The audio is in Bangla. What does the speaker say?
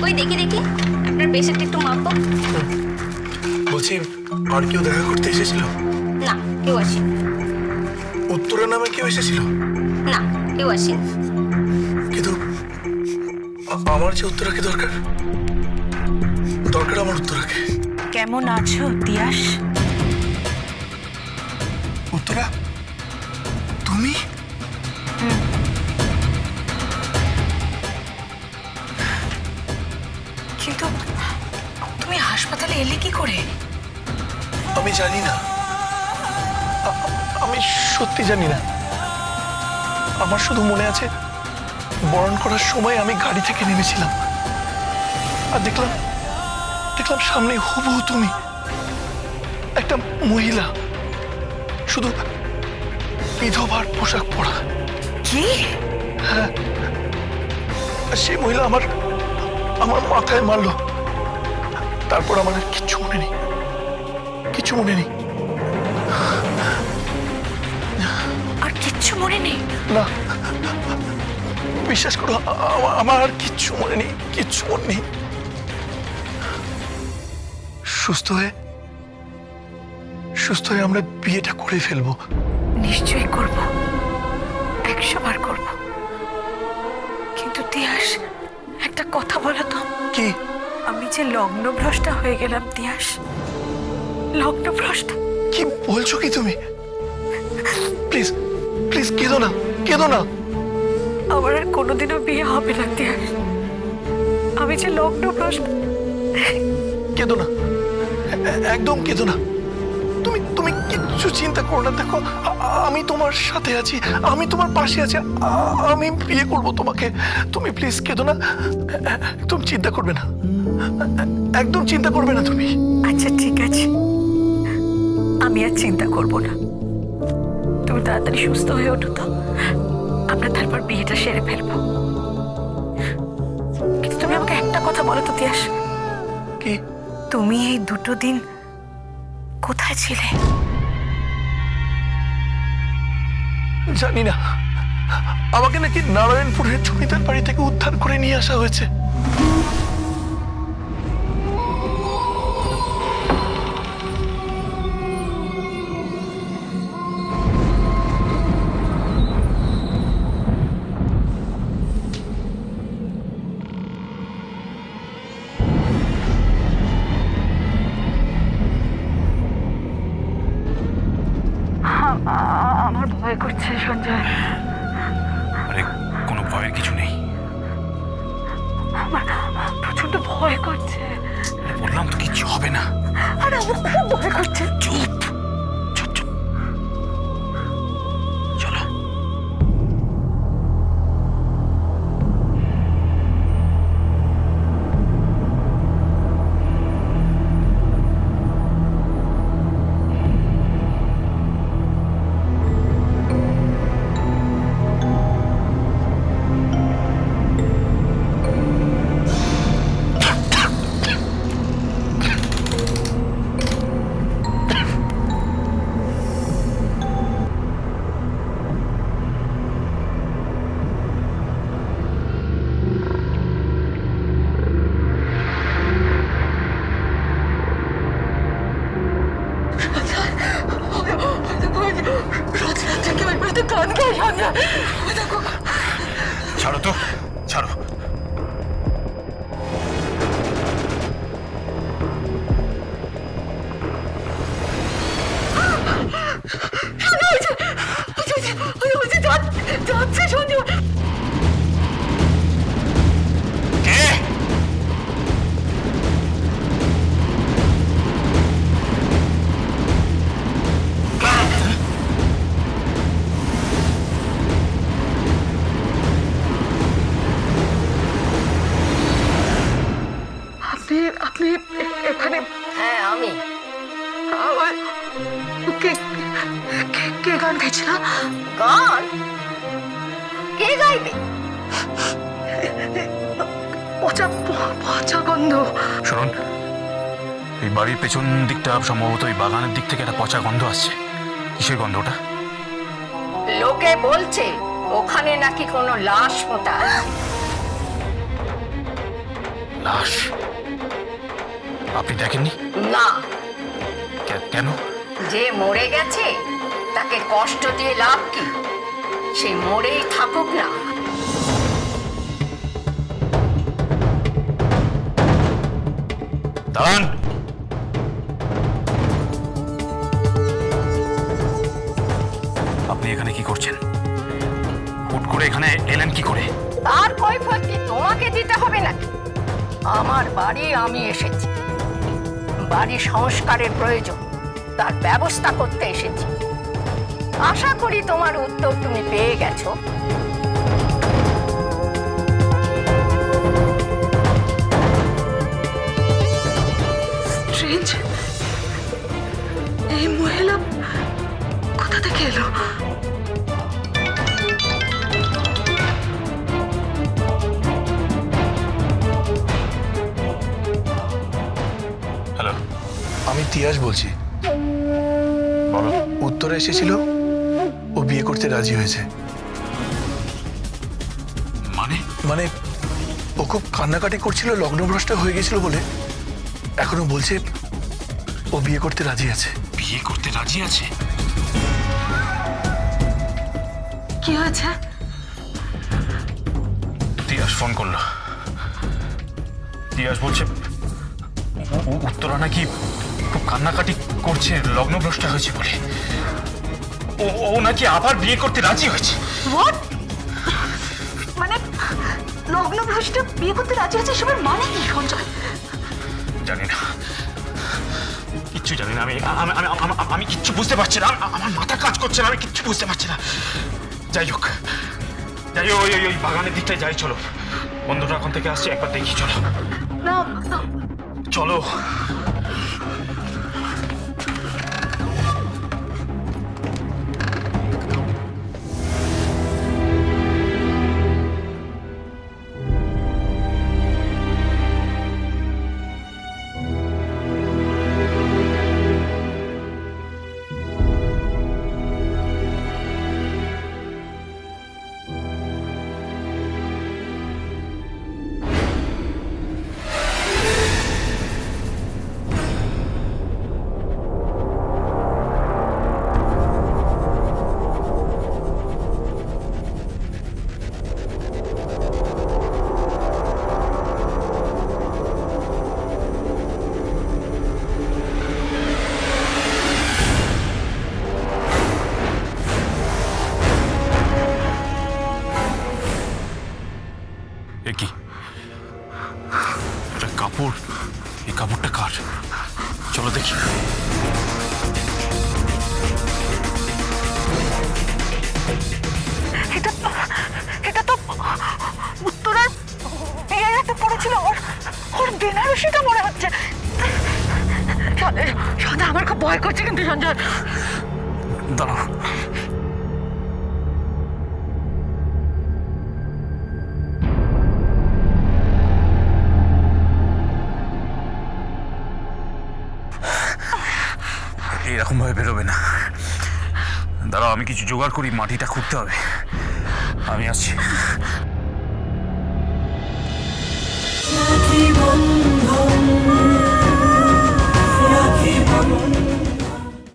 ওই দেখি দেখি আপনার পেশেন্ট একটু মাপো। বলছি, আর কেউ দেখা করতে এসেছিল? না, কেউ আসেনি। উত্তরা নামে কেউ এসেছিল? না, কেউ আসেনি। কিন্তু আমার যে উত্তরাকে দরকার, দরকার আমার উত্তরাকে। কেমন আছো তিয়াস? উত্তরা, তুমি? কিন্তু তুমি হাসপাতালে এলে কি করে? আমি জানি না, আমি সত্যি জানি না। আমার শুধু মনে আছে বরণ করার সময় আমি গাড়ি থেকে নেমেছিলাম আর দেখলাম সামনে হুবহু তুমি, একটা মহিলা, শুধু বিধবার পোশাক পরা। কি? হ্যাঁ, আর সেই মহিলা আমার মাথায় মারলো। তারপর আমার আর কিচ্ছু মনে নেই, কিচ্ছু মনে নেই। আর কিচ্ছু মনে নেই? না, বিশ্বাস করো, আমার আর কিচ্ছু মনে নেই, কিচ্ছু মনে নেই। সুস্থ হয়ে আমরা বিয়েটা করে ফেলবো। নিশ্চয়ই করব, 100 বার করব। কিন্তু তিয়াস, একটা কথা বলো তো। কি? আমি যে লগ্নভ্রষ্টা হয়ে গেলাম তিয়াস, লগ্নভ্রষ্টা। কি বলছো কি তুমি? প্লিজ প্লিজ কেঁদো না, কেঁদো না। আমার আর কোনোদিনও বিয়ে হবে না তিয়াস। আমি যে লগ্নভ্রষ্টা। কেঁদো না, একদম কেঁদো না। তুমি কিচ্ছু চিন্তা করো না। দেখো, আমি তোমার সাথে আছি, আমি তোমার পাশে আছি। আমি বিয়ে করবো তোমাকে। তুমি প্লিজ কেঁদো না, একদম চিন্তা করবে না, একদম চিন্তা করবে না তুমি। আচ্ছা ঠিক আছে, আমি আর চিন্তা করব না। তুমি তাড়াতাড়ি সুস্থ হয়ে ওঠো তো, আমরা তারপর বিয়েটা সেরে ফেলবো। কিন্তু তুমি আমাকে একটা কথা বলো তো তিয়াস, কি? তুমি এই 2 দিন কোথায় ছিলে? জানি না, আমাকে নাকি নারায়ণপুরের জমিদার বাড়ি থেকে উদ্ধার করে নিয়ে আসা হয়েছে। আমার ভয় করছে সঞ্জয়। আরে কোনো ভয়ের কিছু নেই। আমার প্রচন্ড ভয় করছে। বললাম তো কিচ্ছু হবে না। আর আমার খুব ভয় করছে। চুপ চুপ চুপ, চলো। ছাড়ো তো, ছাড়ো। কে? আপনি এখানে? হ্যাঁ, আমি। কে কে গান গাইছিল? গান? কে গাইবে? পচা গন্ধ। শুনুন, এই বাড়ির পেছন দিকটা সম্ভবত এই বাগানের দিক থেকে একটা পচা গন্ধ আসছে। কিসের গন্ধ ওটা? লোকে বলছে ওখানে নাকি কোনো লাশ পোতা আছে। লাশ আপনি দেখেননি? না, কেন? যে মরে গেছে তাকে কষ্ট দিয়ে লাভ কি? সে মরেই থাকুক না। দাঁড়ান। আপনি এখানে কি করছেন? হুট করে এখানে এলেন কি করে? তার কৈফিয়ত কি তোমাকে দিতে হবে নাকি? আমার বাড়ি আমি এসেছি, বাড়ি সংস্কারের প্রয়োজন, তার ব্যবস্থা করতে এসেছি। আশা করি তোমার উত্তর তুমি পেয়ে গেছো। স্ট্রেঞ্জ, এই মহিলা কোথা থেকে এলো? হ্যালো, আমি তিয়াস বলছি। বলো। উত্তরে এসেছিল, ও বিয়ে করতে রাজি হয়েছে। মানে? মানে ও খুব কান্নাকাটি করছিল, লগ্নভ্রষ্ট হয়ে গেছিল বলে এখনো বলছে ও বিয়ে করতে রাজি আছে। বিয়ে করতে রাজি আছে? কি হয়েছে? তিয়াস ফোন করলো। তিয়াস বলছে উত্তরা নাকি খুব কান্নাকাটি করছে, লগ্নভ্রষ্ট হয়েছে বলে। ও নাকি আবার বিয়ে করতে রাজি হয়েছে। হোয়াট? মানে লগ্নভ্রষ্ট বিয়ে করতে রাজি আছে, সেটার মানে কি সঞ্জয়? জানি না, কিচ্ছু জানি না। আমি কিচ্ছু বুঝতে পারছি না। আমার মাথা কাজ করছে না, আমি কিচ্ছু বুঝতে পারছি না। যাই হোক, ওই বাগানের দিকটায় যাই, চলো। বন্ধুরা এখন থেকে আসছে, একবার দেখি, চলো। না, চলো। কি এটা? কাপড়? এই কাপড়টা কার? চলো দেখি। এটা তো উত্তরার বিয়েতে পড়েছিল, ওর বেনারসিটা মনে হচ্ছে। সদা, আমার খুব ভয় করছে কিন্তু সঞ্জয়। দাঁড়াও। এরকম ভাবে বেরোবে না। দাঁড়াও, আমি কিছু জোগাড় করি, মাটিটা খুঁড়তে হবে। আমি আসছি।